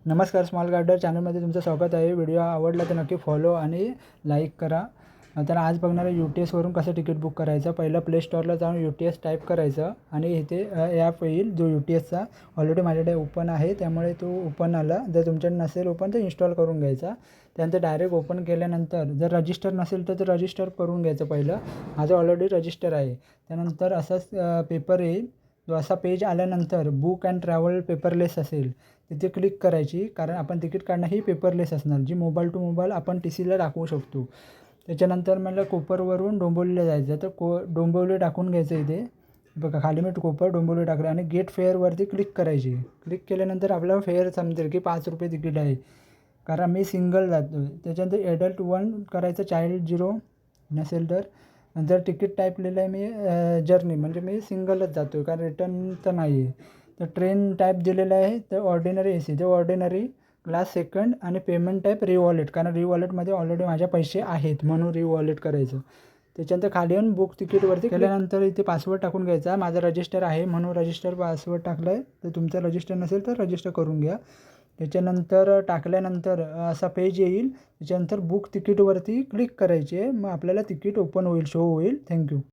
नमस्कार, small girder चॅनलमध्ये तुमचं स्वागत आहे. व्हिडिओ आवडला तर नक्की फॉलो आणि लाईक करा. तर आज बघणार आहे UTSवरून कसं तिकीट बुक करायचं. पहिलं प्ले स्टोअरला जाऊन UTS टाईप करायचं आणि इथे ॲप येईल जो UTSचा. ऑलरेडी माझ्याकडे ओपन आहे, त्यामुळे तो ओपन आला. जर तुमच्याकडे नसेल ओपन तर इन्स्टॉल करून घ्यायचा. त्यानंतर डायरेक्ट ओपन केल्यानंतर जर रजिस्टर नसेल तर रजिस्टर करून घ्यायचं पहिलं. माझं ऑलरेडी रजिस्टर आहे. त्यानंतर असाच पेपर येईल. जो असा पेज आल्यानंतर बुक अँड ट्रॅव्हल पेपरलेस असेल तिथे क्लिक करायची, कारण आपण तिकीट काढणं ही पेपरलेस असणार, जी मोबाईल टू मोबाईल आपण TCला टाकवू शकतो. त्याच्यानंतर मला कोपरवरून डोंबिवलीला जायचं, तर डोंबिवली टाकून घ्यायचं इथे. बघा खाली मी कोपर डोंबिवली टाकलं आणि गेट फेअरवरती क्लिक करायची. क्लिक केल्यानंतर आपल्याला फेअर समजेल की ₹5 तिकीट आहे, कारण मी सिंगल जातो आहे. त्याच्यानंतर ॲडल्ट 1 करायचं, चाइल्ड 0 नसेल तर. नंतर तिकीट टाईप लिहिलं आहे मी जर्नी, म्हणजे मी सिंगलच जातो आहे, कारण रिटर्न तर नाही आहे. तर ट्रेन टाईप दिलेलं आहे, तर ऑर्डिनरी AC, तर ऑर्डिनरी क्लास सेकंड आणि पेमेंट टाईप रिवॉलेट, कारण रिवॉलेटमध्ये ऑलरेडी माझ्या पैसे आहेत म्हणून रिवॉलेट करायचं. त्याच्यानंतर खाली येऊन बुक तिकीटवरती केल्यानंतर इथे पासवर्ड टाकून घ्यायचा. माझा रजिस्टर आहे म्हणून रजिस्टर पासवर्ड टाकलं आहे. तर तुमचं रजिस्टर नसेल तर रजिस्टर करून घ्या. त्याच्यानंतर टाकल्यानंतर असा पेज येईल. त्याच्यानंतर बुक तिकीटवरती क्लिक करायचे, मग आपल्याला तिकीट ओपन होईल, शो होईल. थँक्यू.